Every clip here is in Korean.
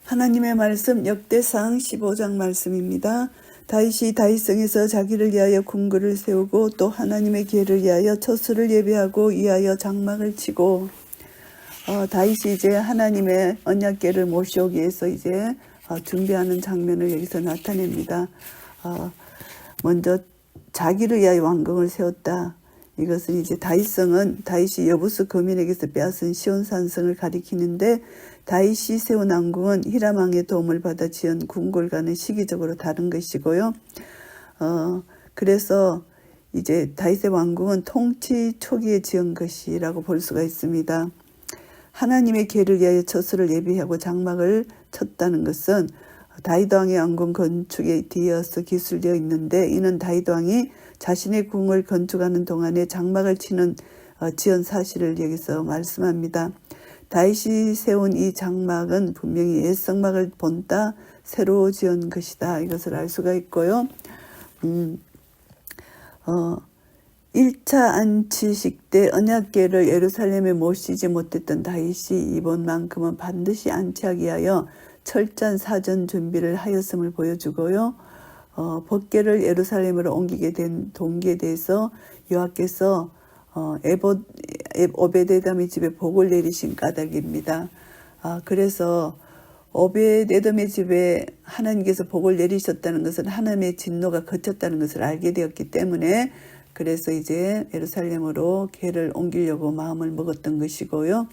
하나님의 말씀 역대상 15장 말씀입니다. 다윗이 다윗성에서 자기를 위하여 궁궐을 세우고 또 하나님의 계를 위하여 처소를 예비하고 위하여 장막을 치고 다윗이 이제 하나님의 언약궤를 모셔오기 위해서 이제 준비하는 장면을 여기서 나타냅니다. 먼저 자기를 위하여 왕궁을 세웠다. 이것은 이제 다윗성은 다윗이 여부스 거민에게서 빼앗은 시온산성을 가리키는데 다윗이 세운 왕궁은 히람 왕의 도움을 받아 지은 궁궐과는 시기적으로 다른 것이고요. 그래서 이제 다윗의 왕궁은 통치 초기에 지은 것이라고 볼 수가 있습니다. 하나님의 계를 위하여 처소를 예비하고 장막을 쳤다는 것은 다윗 왕의 왕궁 건축에 뒤이어서 기술되어 있는데 이는 다윗 왕이 자신의 궁을 건축하는 동안에 장막을 지은 사실을 여기서 말씀합니다. 다윗이 세운 이 장막은 분명히 옛 성막을 본따 새로 지은 것이다. 이것을 알 수가 있고요. 1차 안치식 때 언약궤를 예루살렘에 모시지 못했던 다윗이 이번만큼은 반드시 안치하기 위하여 철저한 사전 준비를 하였음을 보여주고요. 법궤를 예루살렘으로 옮기게 된 동기에 대해서 여호와께서 오베데돔의 집에 복을 내리신 까닭입니다. 그래서 오베데돔의 집에 하나님께서 복을 내리셨다는 것은 하나님의 진노가 그쳤다는 것을 알게 되었기 때문에 그래서 이제 예루살렘으로 궤를 옮기려고 마음을 먹었던 것이고요.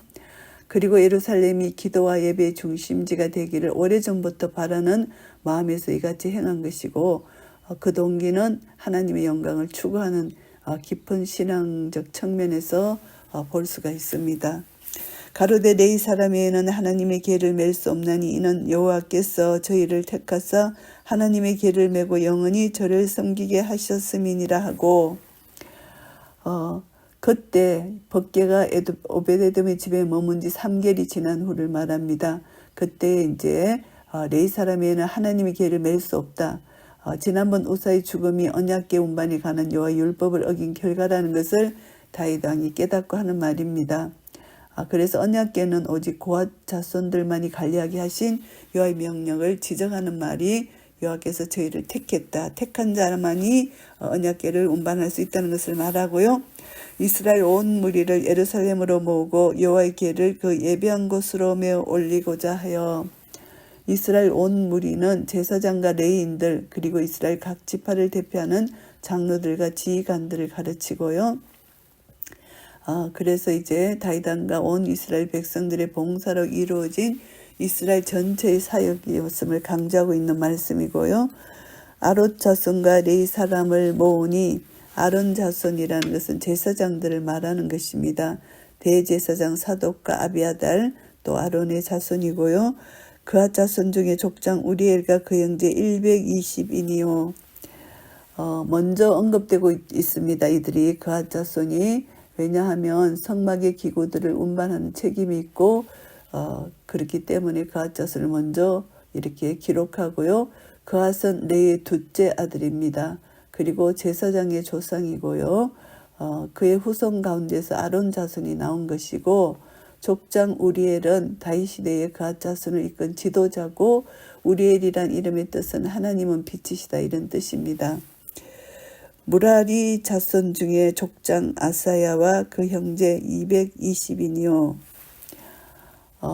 그리고 예루살렘이 기도와 예배의 중심지가 되기를 오래전부터 바라는 마음에서 이같이 행한 것이고 그 동기는 하나님의 영광을 추구하는 깊은 신앙적 측면에서 볼 수가 있습니다. 가로되 내 이 사람에게는 하나님의 계를 맬 수 없나니 이는 여호와께서 저희를 택하사 하나님의 계를 메고 영원히 저를 섬기게 하셨음이니라 하고 그때 법궤가 오베데돔의 집에 머문 지 3개월이 지난 후를 말합니다. 그때 이제 내 사람에게는 하나님의 계를 맬 수 없다. 지난번 우사의 죽음이 언약궤 운반에 관한 여호와의 율법을 어긴 결과라는 것을 다윗 왕이 깨닫고 하는 말입니다. 그래서 언약궤는 오직 고앗 자손들만이 관리하게 하신 여호와의 명령을 지적하는 말이 여호와께서 저희를 택했다. 택한 자만이 언약궤를 운반할 수 있다는 것을 말하고요. 이스라엘 온 무리를 예루살렘으로 모으고 여호와의 궤를 그 예비한 곳으로 메어 올리고자 하여 이스라엘 온 무리는 제사장과 레위인들 그리고 이스라엘 각 지파를 대표하는 장로들과 지휘관들을 가르치고요. 그래서 이제 다윗 왕과 온 이스라엘 백성들의 봉사로 이루어진 이스라엘 전체의 사역이었음을 강조하고 있는 말씀이고요. 아롯 자손과 레위 사람을 모으니 아론 자손이라는 것은 제사장들을 말하는 것입니다. 대제사장 사독과 아비아달 또 아론의 자손이고요. 그앗 자손 중에 족장 우리엘과 그 형제 120인이요. 먼저 언급되고 있습니다. 이들이 그앗 자손이 왜냐하면 성막의 기구들을 운반하는 책임이 있고 그렇기 때문에 그앗 자손을 먼저 이렇게 기록하고요. 그앗은 레위의 둘째 아들입니다. 그리고 제사장의 조상이고요. 그의 후손 가운데서 아론 자손이 나온 것이고 족장 우리엘은 다윗 시대의 그앗 자손을 이끈 지도자고 우리엘이란 이름의 뜻은 하나님은 빛이시다 이런 뜻입니다. 무라리 자손 중에 족장 아사야와 그 형제 220인이요.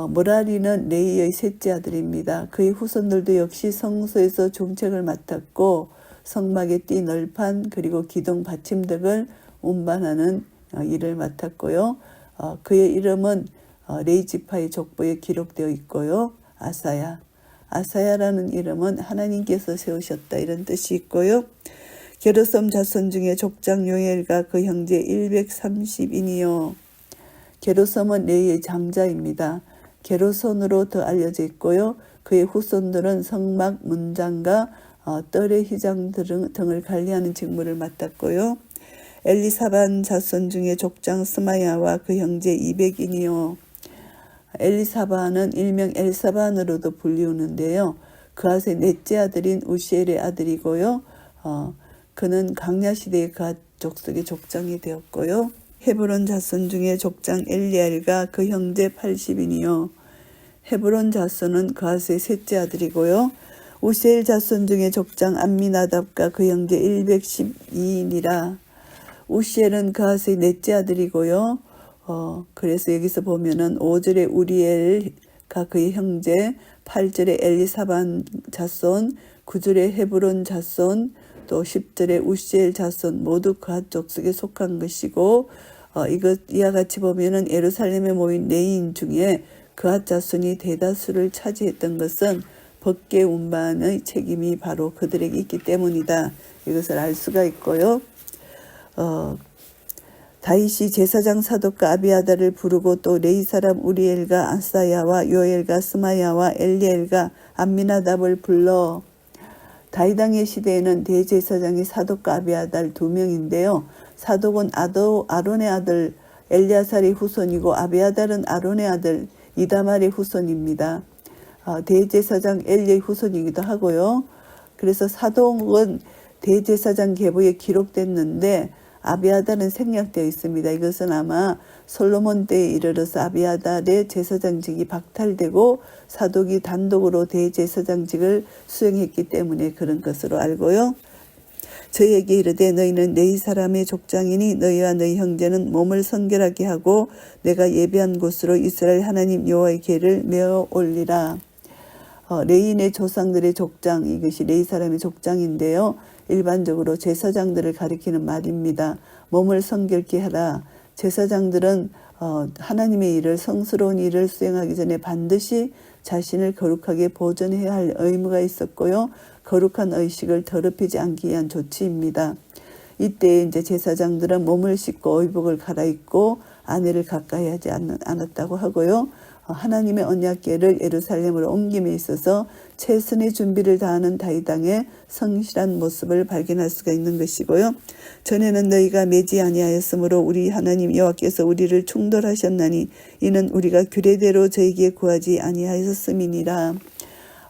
무라리는 레위의 셋째 아들입니다. 그의 후손들도 역시 성소에서 종책을 맡았고 성막의 띠 널판 그리고 기둥 받침 등을 운반하는 일을 맡았고요. 그의 이름은 레위 지파의 족보에 기록되어 있고요. 아사야라는 이름은 하나님께서 세우셨다 이런 뜻이 있고요. 게르솜 자손 중에 족장 요엘과 그 형제 130인이요. 게르솜은 레위의 장자입니다. 게르손으로 더 알려져 있고요. 그의 후손들은 성막 문장과 뜰의 휘장 등을 관리하는 직무를 맡았고요. 엘리사반 자손 중에 족장 스마야와 그 형제 200인이요. 엘리사반은 일명 엘사반으로도 불리우는데요. 그앗의 넷째 아들인 우시엘의 아들이고요. 그는 강야 시대의 그앗 족속의 족장이 되었고요. 헤브론 자손 중에 족장 엘리엘과 그 형제 80인이요. 헤브론 자손은 그앗의 셋째 아들이고요. 우시엘 자손 중에 족장 암미나답과 그 형제 112인이라. 우시엘은 그앗의 넷째 아들이고요. 그래서 여기서 보면은 5절에 우리엘과 그의 형제, 8절에 엘리사반 자손, 9절에 헤브론 자손, 또 10절에 우시엘 자손 모두 그앗 족속에 속한 것이고, 이와 같이 보면은 예루살렘에 모인 레위인 중에 그앗 자손이 대다수를 차지했던 것은 법궤 운반의 책임이 바로 그들에게 있기 때문이다. 이것을 알 수가 있고요. 다윗이 제사장 사독과 아비아다를 부르고 또 레위 사람 우리엘과 아사야와 요엘과 스마야와 엘리엘과 암미나답을 불러. 다윗 왕의 시대에는 대제사장이 사독과 아비아달 2명인데요. 사독은 아론의 아들 엘리아살의 후손이고 아비아달은 아론의 아들 이다말의 후손입니다. 대제사장 엘리의 후손이기도 하고요. 그래서 사독은 대제사장 계보에 기록됐는데 아비아달은 생략되어 있습니다. 이것은 아마 솔로몬 때에 이르러서 아비아달의 제사장직이 박탈되고 사독이 단독으로 대제사장직을 수행했기 때문에 그런 것으로 알고요. 저희에게 이르되 너희는 레위 사람의 족장이니 너희와 너희 형제는 몸을 성결하게 하고 내가 예비한 곳으로 이스라엘 하나님 여호와의 궤를 메어 올리라. 레위인의 조상들의 족장, 이것이 레위 사람의 족장인데요. 일반적으로 제사장들을 가리키는 말입니다. 몸을 성결케 하라. 제사장들은 하나님의 일을, 성스러운 일을 수행하기 전에 반드시 자신을 거룩하게 보존해야 할 의무가 있었고요. 거룩한 의식을 더럽히지 않기 위한 조치입니다. 이때 이제 제사장들은 몸을 씻고 의복을 갈아입고 아내를 가까이 하지 않았다고 하고요. 하나님의 언약궤를 예루살렘으로 옮김에 있어서 최선의 준비를 다하는 다윗 왕의 성실한 모습을 발견할 수가 있는 것이고요. 전에는 너희가 매지 아니하였으므로 우리 하나님 여호와께서 우리를 충돌하셨나니 이는 우리가 규례대로 저에게 구하지 아니하였음이니라.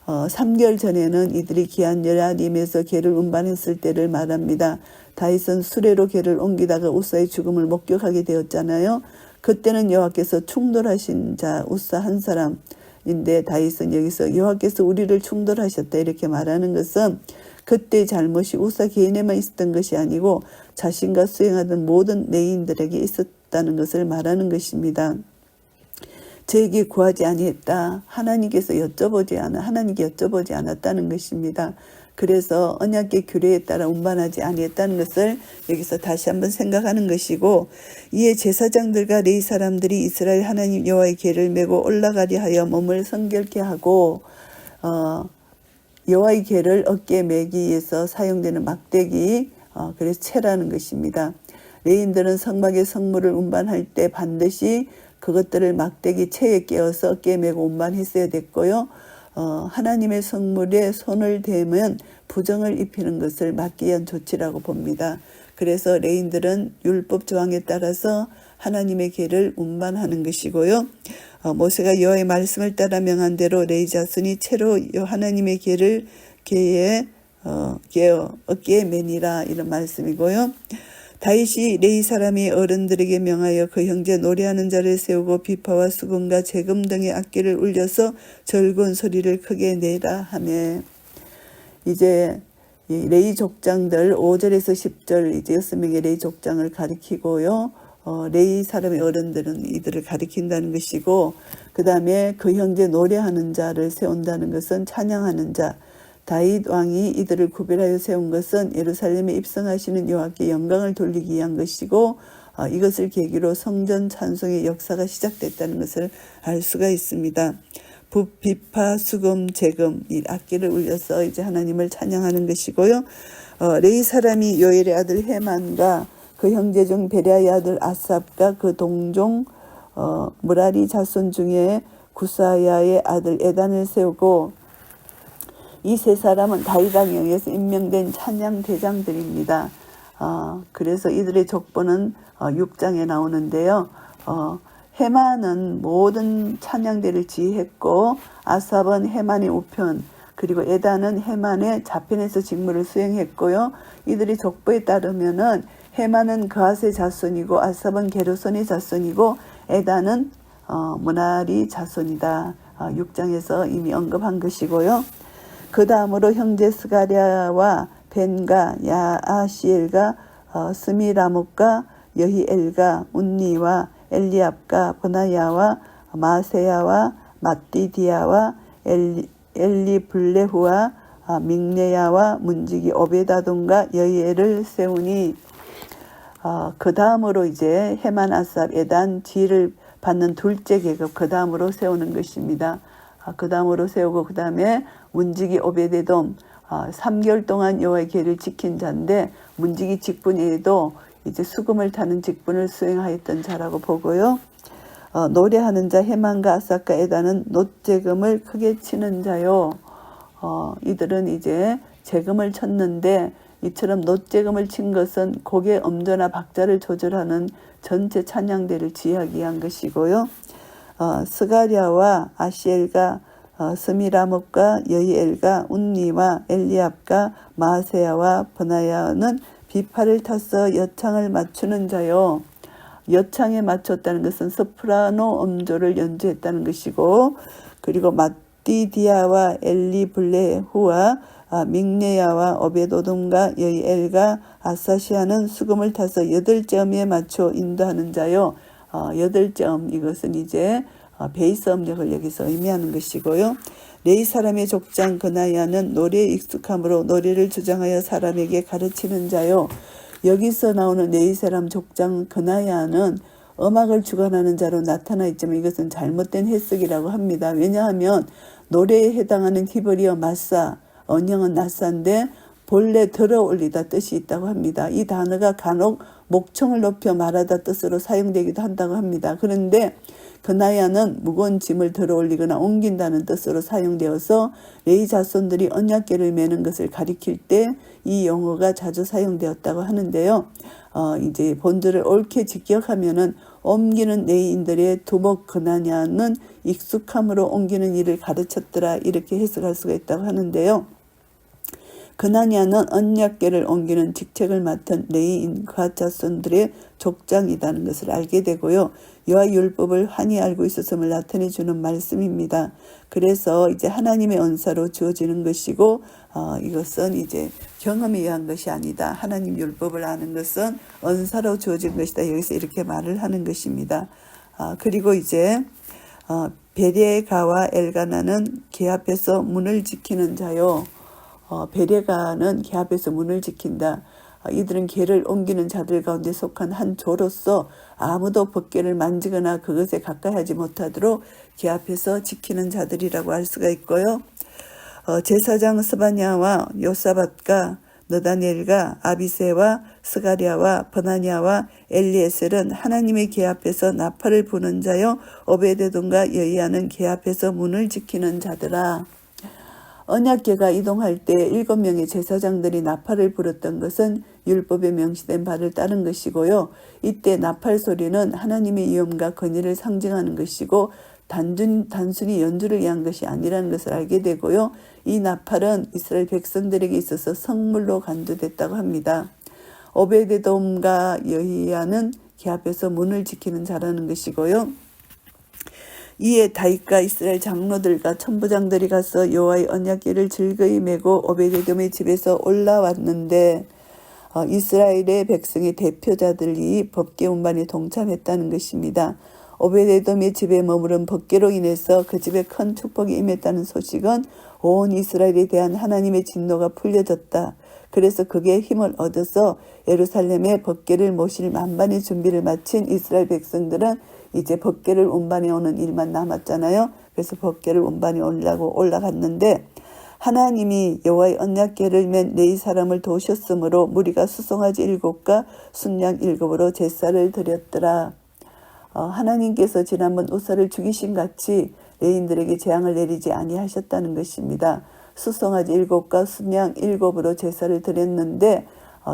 3개월 전에는 이들이 기한 여라림에서 궤를 운반했을 때를 말합니다. 다윗은 수레로 궤를 옮기다가 우사의 죽음을 목격하게 되었잖아요. 그때는 여호와께서 충돌하신 자 우사 한 사람인데 다윗은 여기서 여호와께서 우리를 충돌하셨다 이렇게 말하는 것은 그때 잘못이 우사 개인에만 있었던 것이 아니고 자신과 수행하던 모든 레위인들에게 있었다는 것을 말하는 것입니다. 저에게 구하지 아니했다. 하나님께 여쭤보지 않았다는 것입니다. 그래서 언약궤 규례에 따라 운반하지 아니했다는 것을 여기서 다시 한번 생각하는 것이고, 이에 제사장들과 레위 사람들이 이스라엘 하나님 여호와의 궤를 메고 올라가려 하여 몸을 성결케 하고, 여호와의 궤를 어깨에 매기 위해서 사용되는 막대기, 그래서 채라는 것입니다. 레위인들은 성막의 성물을 운반할 때 반드시 그것들을 막대기 채에 끼워서 어깨에 메고 운반했어야 됐고요. 하나님의 성물에 손을 대면 부정을 입히는 것을 막기 위한 조치라고 봅니다. 그래서 레위인들은 율법 조항에 따라서 하나님의 궤를 운반하는 것이고요. 모세가 여호와의 말씀을 따라 명한 대로 레위 자손이 채로 하나님의 궤에 어깨에 매니라 이런 말씀이고요. 다윗이 레위 사람이 어른들에게 명하여 그 형제 노래하는 자를 세우고 비파와 수금과 재금 등의 악기를 울려서 절군 소리를 크게 내라 하며, 이제 레위 족장들 5절에서 10절 이제 6명의 레위 족장을 가리키고요. 레위 사람의 어른들은 이들을 가리킨다는 것이고, 그 다음에 그 형제 노래하는 자를 세운다는 것은 찬양하는 자, 다윗 왕이 이들을 구별하여 세운 것은 예루살렘에 입성하시는 여호와께 영광을 돌리기 위한 것이고, 이것을 계기로 성전 찬송의 역사가 시작됐다는 것을 알 수가 있습니다. 비파, 수금, 재금 이 악기를 울려서 이제 하나님을 찬양하는 것이고요. 레위 사람이 요엘의 아들 헤만과 그 형제 중 베랴의 아들 아삽과 그 동종 무라리 자손 중에 구사야의 아들 에단을 세우고, 이 세 사람은 다윗 왕에 의해서 임명된 찬양 대장들입니다. 그래서 이들의 족보는 6장에 나오는데요. 헤만은 모든 찬양대를 지휘했고, 아삽은 헤만의 우편, 그리고 에단은 헤만의 좌편에서 직무를 수행했고요. 이들의 족보에 따르면은 헤만은 그앗의 자손이고, 아삽은 게르손의 자손이고, 에단은 무나리 자손이다. 6장에서 이미 언급한 것이고요. 그 다음으로 형제 스가랴와 벤과 야아시엘과 스미라뭇과 여히엘과 운니와 엘리압과 보나야와 마세야와 마띠디아와 엘리블레후와 믹네야와 문지기 오베다돈과 여히엘을 세우니 그 다음으로 이제 헤만 아삽 에단 지를 받는 둘째 계급 그 다음으로 세우는 것입니다. 그 다음으로 세우고 그 다음에 문지기 오베데돔 3개월 동안 여호와의 계를 지킨 자인데 문지기 직분에도 이제 수금을 타는 직분을 수행하였던 자라고 보고요. 노래하는 자 헤만과 아삭과 에다는 놋재금을 크게 치는 자요. 이들은 이제 재금을 쳤는데 이처럼 놋재금을 친 것은 곡의 음조나 박자를 조절하는 전체 찬양대를 지휘하기 위한 것이고요. 스가랴와 아시엘과 스미라뭇과 여히엘과 운니와 엘리압과 마세야와 버나야는 비파를 타서 여창을 맞추는 자요. 여창에 맞췄다는 것은 소프라노 음조를 연주했다는 것이고, 그리고 마띠디아와 엘리블레후와 믹네야와 오베도돔과 여히엘과 아사시아는 수금을 타서 8점에 맞춰 인도하는 자요. 8점 이것은 이제 베이스 음력을 여기서 의미하는 것이고요. 레위 사람의 족장 그나야는 노래에 익숙함으로 노래를 주장하여 사람에게 가르치는 자요. 여기서 나오는 레위 사람 족장 그나야는 음악을 주관하는 자로 나타나 있지만 이것은 잘못된 해석이라고 합니다. 왜냐하면 노래에 해당하는 히브리어 마사, 언형은 나사인데 본래 들어올리다 뜻이 있다고 합니다. 이 단어가 간혹 목청을 높여 말하다 뜻으로 사용되기도 한다고 합니다. 그런데 그나야는 무거운 짐을 들어올리거나 옮긴다는 뜻으로 사용되어서 레위 자손들이 언약궤를 매는 것을 가리킬 때 이 용어가 자주 사용되었다고 하는데요. 이제 본질을 옳게 직역하면은 옮기는 레위인들의 두목 그나야는 익숙함으로 옮기는 일을 가르쳤더라 이렇게 해석할 수가 있다고 하는데요. 그나냐는 언약궤를 옮기는 직책을 맡은 레위인과 자손들의 족장이라는 것을 알게 되고요. 여호와 율법을 환히 알고 있었음을 나타내 주는 말씀입니다. 그래서 이제 하나님의 언사로 주어지는 것이고 이것은 이제 경험에 의한 것이 아니다. 하나님 율법을 아는 것은 언사로 주어진 것이다. 여기서 이렇게 말을 하는 것입니다. 그리고 이제 베레가와 엘가나는 궤 앞에서 문을 지키는 자요. 베레가는 궤 앞에서 문을 지킨다. 이들은 궤를 옮기는 자들 가운데 속한 한 조로서 아무도 법궤를 만지거나 그것에 가까이 하지 못하도록 궤 앞에서 지키는 자들이라고 할 수가 있고요. 제사장 스바냐와 요사밧과 느다넬과 아비세와 스가랴와 버나냐와 엘리에셀은 하나님의 궤 앞에서 나팔을 부는 자요 오베데돔과 여히야는 궤 앞에서 문을 지키는 자들아. 언약궤가 이동할 때 7명의 제사장들이 나팔을 불었던 것은 율법에 명시된 바를 따른 것이고요. 이때 나팔 소리는 하나님의 위엄과 권위를 상징하는 것이고 단순히 연주를 위한 것이 아니라는 것을 알게 되고요. 이 나팔은 이스라엘 백성들에게 있어서 성물로 간주됐다고 합니다. 오베데돔과 여히야는 궤 앞에서 문을 지키는 자라는 것이고요. 이에 다윗과 이스라엘 장로들과 천부장들이 가서 여호와의 언약궤를 즐거이 메고 오베데돔의 집에서 올라왔는데 이스라엘의 백성의 대표자들이 법궤 운반에 동참했다는 것입니다. 오베데돔의 집에 머무른 법궤로 인해서 그 집에 큰 축복이 임했다는 소식은 온 이스라엘에 대한 하나님의 진노가 풀려졌다. 그래서 그게 힘을 얻어서 예루살렘에 법궤를 모실 만반의 준비를 마친 이스라엘 백성들은 이제 법궤를 운반해 오는 일만 남았잖아요. 그래서 법궤를 운반해 오려고 올라갔는데 하나님이 여호와의 언약궤를 맨 레위 사람을 도우셨으므로 무리가 수송아지 7과 순양 7으로 제사를 드렸더라. 하나님께서 지난번 우사를 죽이신 같이 레위인들에게 재앙을 내리지 아니하셨다는 것입니다. 수송아지 7과 순양 7으로 제사를 드렸는데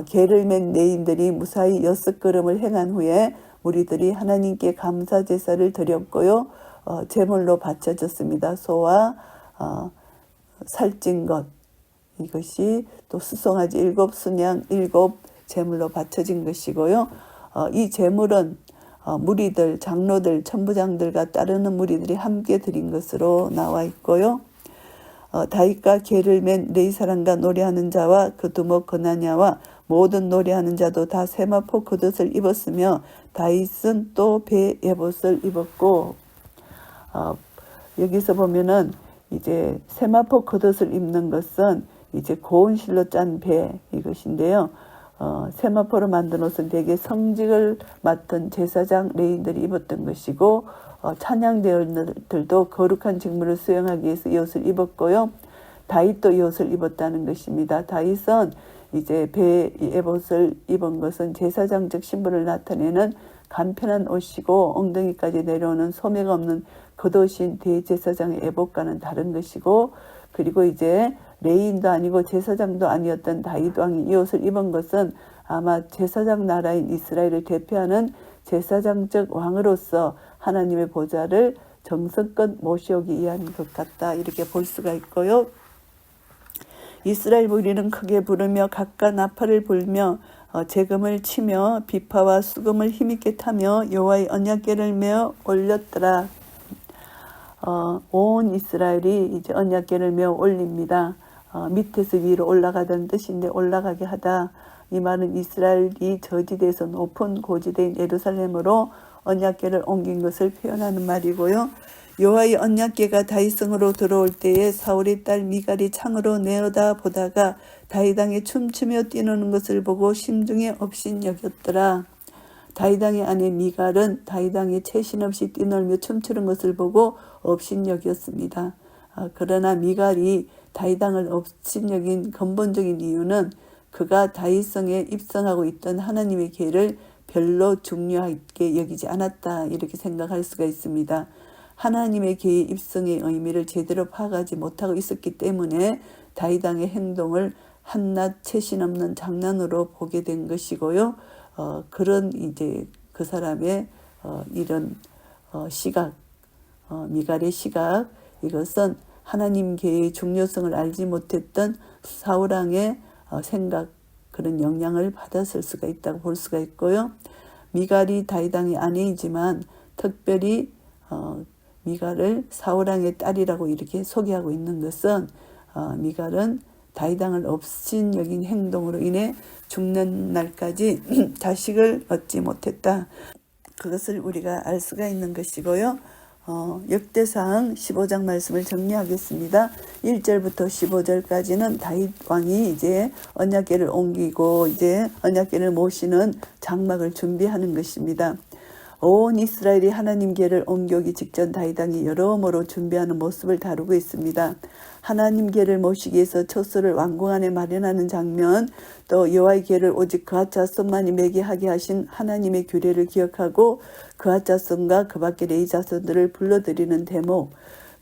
궤를 맨 레위인들이 무사히 6걸음을 행한 후에 우리들이 하나님께 감사 제사를 드렸고요. 제물로 바쳐졌습니다. 소와 살찐 것 이것이 또 수송아지 7, 순양 7 제물로 바쳐진 것이고요. 이 제물은 무리들, 장로들, 천부장들과 따르는 무리들이 함께 드린 것으로 나와 있고요. 다윗과 개를 맨 네 사람과 노래하는 자와 그 두목 거나냐와 모든 노래하는 자도 다 세마포 겉옷을 입었으며 다윗은 또 배 에봇을 입었고, 여기서 보면은 이제 세마포 겉옷을 입는 것은 이제 고운 실로 짠 배 이것인데요. 세마포로 만든 옷은 대개 성직을 맡은 제사장 레위인들이 입었던 것이고, 찬양대원들도 거룩한 직무를 수행하기 위해서 이 옷을 입었고요. 다윗도 이 옷을 입었다는 것입니다. 다윗은 이제 배 에봇을 입은 것은 제사장적 신분을 나타내는 간편한 옷이고, 엉덩이까지 내려오는 소매가 없는 겉옷인 대제사장의 에봇과는 다른 것이고, 그리고 이제 레위인도 아니고 제사장도 아니었던 다윗 왕이 이 옷을 입은 것은 아마 제사장 나라인 이스라엘을 대표하는 제사장적 왕으로서 하나님의 보좌를 정성껏 모셔오기 위한 것 같다, 이렇게 볼 수가 있고요. 이스라엘 무리는 크게 부르며 각각 나팔을 불며 재금을 치며 비파와 수금을 힘있게 타며 여호와의 언약궤를 메어 올렸더라. 온 이스라엘이 이제 언약궤를 메어 올립니다. 밑에서 위로 올라가던 뜻인데 올라가게 하다. 이 말은 이스라엘이 저지대에서 높은 고지대인 예루살렘으로 언약궤를 옮긴 것을 표현하는 말이고요. 여호와의 언약궤가 다윗성으로 들어올 때에 사울의 딸 미갈이 창으로 내어다 보다가 다윗 왕이 춤추며 뛰노는 것을 보고 심중에 업신여겼더라. 다윗 왕의 아내 미갈은 다윗 왕이 채신 없이 뛰놀며 춤추는 것을 보고 업신여겼습니다. 그러나 미갈이 다윗 왕을 업신여긴 근본적인 이유는 그가 다윗성에 입성하고 있던 하나님의 궤를 별로 중요하게 여기지 않았다, 이렇게 생각할 수가 있습니다. 하나님의 궤의 입성의 의미를 제대로 파악하지 못하고 있었기 때문에 다윗 왕의 행동을 한낱 채신 없는 장난으로 보게 된 것이고요. 그런 이제 그 사람의 이런 시각, 미갈의 시각, 이것은 하나님 궤의 중요성을 알지 못했던 사울 왕의 생각, 그런 영향을 받았을 수가 있다고 볼 수가 있고요. 미갈이 다윗 왕의 아내이지만 특별히 미갈을 사울 왕의 딸이라고 이렇게 소개하고 있는 것은 미갈은 다윗 왕을 업신여긴 행동으로 인해 죽는 날까지 자식을 얻지 못했다. 그것을 우리가 알 수가 있는 것이고요. 역대상 15장 말씀을 정리하겠습니다. 1절부터 15절까지는 다윗 왕이 이제 언약궤를 옮기고 이제 언약궤를 모시는 장막을 준비하는 것입니다. 온 이스라엘이 하나님 궤를 옮겨오기 직전 다윗 왕이 여러모로 준비하는 모습을 다루고 있습니다. 하나님 궤를 모시기 위해서 처소를 왕궁 안에 마련하는 장면, 또 여호와의 궤를 오직 그앗 자손만이 매게 하게 하신 하나님의 규례를 기억하고 그앗 자손과 그 밖의 레위 자손들을 불러들이는 대목,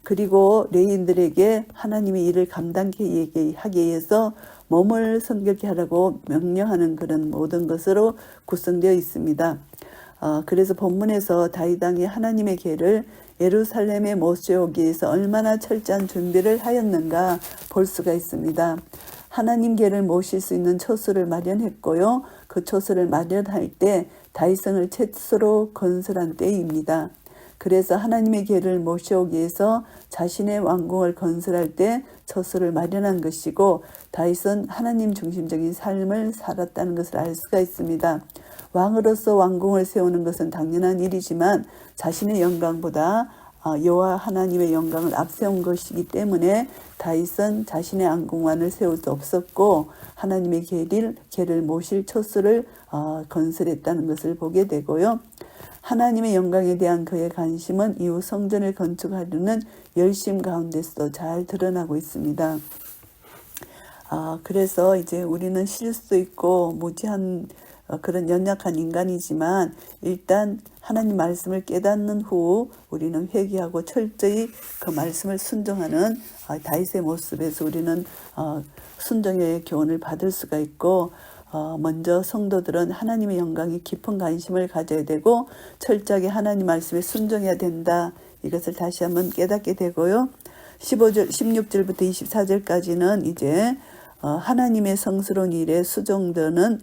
그리고 레위인들에게 하나님의 일을 감당하게 하기 위해서 몸을 성결케 하라고 명령하는 그런 모든 것으로 구성되어 있습니다. 그래서 본문에서 다윗 왕이 하나님의 궤를 예루살렘에 모셔오기 위해서 얼마나 철저한 준비를 하였는가 볼 수가 있습니다. 하나님 궤를 모실 수 있는 처소를 마련했고요. 그 처소를 마련할 때 다윗성을 최초로 건설한 때입니다. 그래서 하나님의 궤를 모셔오기 위해서 자신의 왕궁을 건설할 때 처소를 마련한 것이고, 다윗은 하나님 중심적인 삶을 살았다는 것을 알 수가 있습니다. 왕으로서 왕궁을 세우는 것은 당연한 일이지만 자신의 영광보다 여호와 하나님의 영광을 앞세운 것이기 때문에 다윗은 자신의 왕궁만을 세울 수 없었고 하나님의 궤를 모실 처소를 건설했다는 것을 보게 되고요. 하나님의 영광에 대한 그의 관심은 이후 성전을 건축하려는 열심 가운데서도 잘 드러나고 있습니다. 그래서 이제 우리는 실수도 있고 무지한 그런 연약한 인간이지만 일단 하나님 말씀을 깨닫는 후 우리는 회개하고 철저히 그 말씀을 순종하는 다윗의 모습에서 우리는 순종의 교훈을 받을 수가 있고, 먼저 성도들은 하나님의 영광에 깊은 관심을 가져야 되고 철저하게 하나님 말씀에 순종해야 된다. 이것을 다시 한번 깨닫게 되고요. 16절부터 24절까지는 이제 하나님의 성스러운 일에 수종드는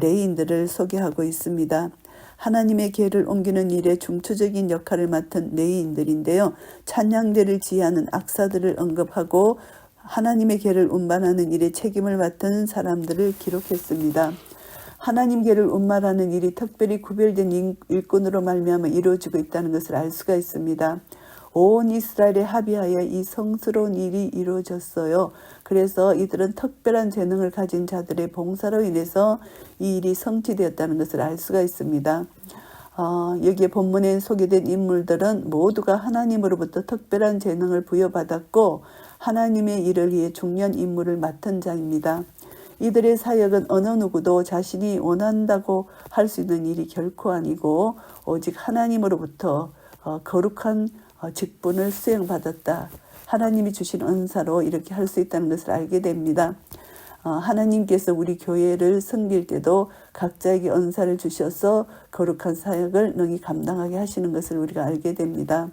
레위인들을 소개하고 있습니다. 하나님의 계를 옮기는 일에 중추적인 역할을 맡은 레위인들인데요. 찬양대를 지휘하는 악사들을 언급하고 하나님의 계를 운반하는 일에 책임을 맡은 사람들을 기록했습니다. 하나님 계를 운반하는 일이 특별히 구별된 일꾼으로 말미암아 이루어지고 있다는 것을 알 수가 있습니다. 온 이스라엘에 합의하여 이 성스러운 일이 이루어졌어요. 그래서 이들은 특별한 재능을 가진 자들의 봉사로 인해서 이 일이 성취되었다는 것을 알 수가 있습니다. 여기에 본문에 소개된 인물들은 모두가 하나님으로부터 특별한 재능을 부여받았고 하나님의 일을 위해 중요한 임무를 맡은 자입니다. 이들의 사역은 어느 누구도 자신이 원한다고 할 수 있는 일이 결코 아니고 오직 하나님으로부터 거룩한 직분을 수행받았다. 하나님이 주신 은사로 이렇게 할 수 있다는 것을 알게 됩니다. 하나님께서 우리 교회를 섬길 때도 각자에게 은사를 주셔서 거룩한 사역을 능히 감당하게 하시는 것을 우리가 알게 됩니다.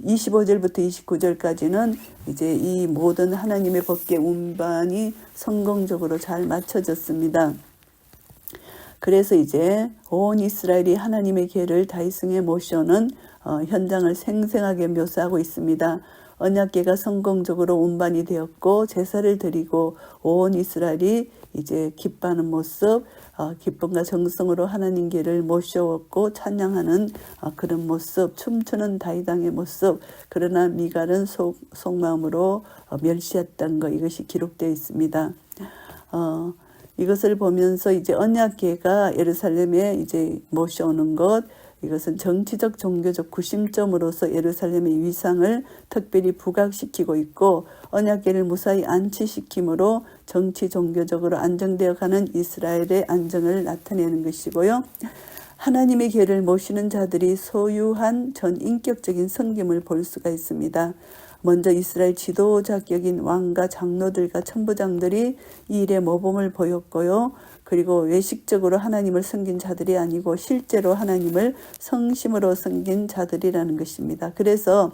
25절부터 29절까지는 이제 이 모든 하나님의 법궤 운반이 성공적으로 잘 마쳐졌습니다. 그래서 이제 온 이스라엘이 하나님의 궤를 다이승에 모셔오는 현장을 생생하게 묘사하고 있습니다. 언약궤가 성공적으로 운반이 되었고 제사를 드리고 온 이스라엘이 이제 기뻐하는 모습, 기쁨과 정성으로 하나님께를 모셔왔고 찬양하는 그런 모습, 춤추는 다윗왕의 모습. 그러나 미갈은 속마음으로 멸시했던 것, 이것이 기록되어 있습니다. 이것을 보면서 이제 언약궤가 예루살렘에 이제 모셔오는 것, 이것은 정치적 종교적 구심점으로서 예루살렘의 위상을 특별히 부각시키고 있고 언약궤를 무사히 안치시킴으로 정치 종교적으로 안정되어 가는 이스라엘의 안정을 나타내는 것이고요. 하나님의 궤를 모시는 자들이 소유한 전인격적인 섬김을 볼 수가 있습니다. 먼저 이스라엘 지도자격인 왕과 장로들과 천부장들이 이 일에 모범을 보였고요. 그리고 외식적으로 하나님을 섬긴 자들이 아니고 실제로 하나님을 성심으로 섬긴 자들이라는 것입니다. 그래서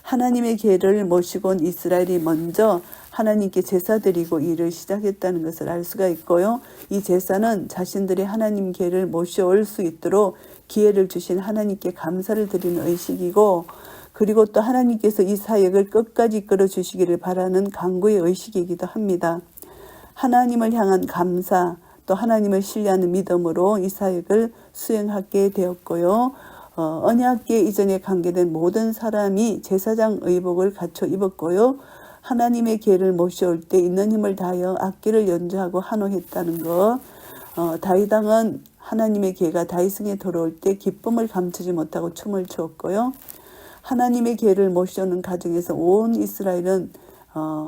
하나님의 궤를 모시고 온 이스라엘이 먼저 하나님께 제사 드리고 일을 시작했다는 것을 알 수가 있고요. 이 제사는 자신들이 하나님 궤를 모셔올 수 있도록 기회를 주신 하나님께 감사를 드리는 의식이고 그리고 또 하나님께서 이 사역을 끝까지 이끌어 주시기를 바라는 간구의 의식이기도 합니다. 하나님을 향한 감사, 또 하나님을 신뢰하는 믿음으로 이 사역을 수행하게 되었고요. 언약궤 이전에 관계된 모든 사람이 제사장 의복을 갖춰 입었고요. 하나님의 궤를 모셔올 때 있는 힘을 다하여 악기를 연주하고 환호했다는 것. 다윗왕은 하나님의 궤가 다윗성에 들어올 때 기쁨을 감추지 못하고 춤을 추었고요. 하나님의 궤를 모셔오는 가정에서 온 이스라엘은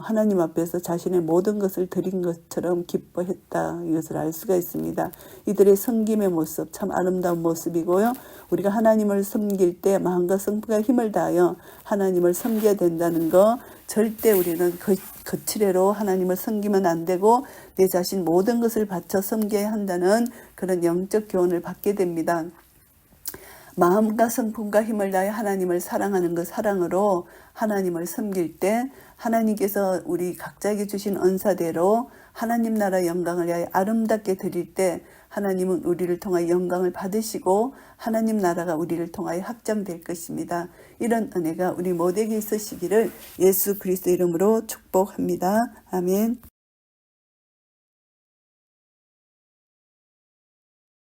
하나님 앞에서 자신의 모든 것을 드린 것처럼 기뻐했다. 이것을 알 수가 있습니다. 이들의 섬김의 모습 참 아름다운 모습이고요. 우리가 하나님을 섬길 때 마음과 성품과 힘을 다하여 하나님을 섬겨야 된다는 거 절대 우리는 거칠애로 하나님을 섬기면 안 되고 내 자신 모든 것을 바쳐 섬겨야 한다는 그런 영적 교훈을 받게 됩니다. 마음과 성품과 힘을 다해 하나님을 사랑하는 그 사랑으로 하나님을 섬길 때 하나님께서 우리 각자에게 주신 은사대로 하나님 나라 영광을 위하여 아름답게 드릴 때 하나님은 우리를 통하여 영광을 받으시고 하나님 나라가 우리를 통하여 확장될 것입니다. 이런 은혜가 우리 모두에게 있으시기를 예수 그리스도 이름으로 축복합니다. 아멘.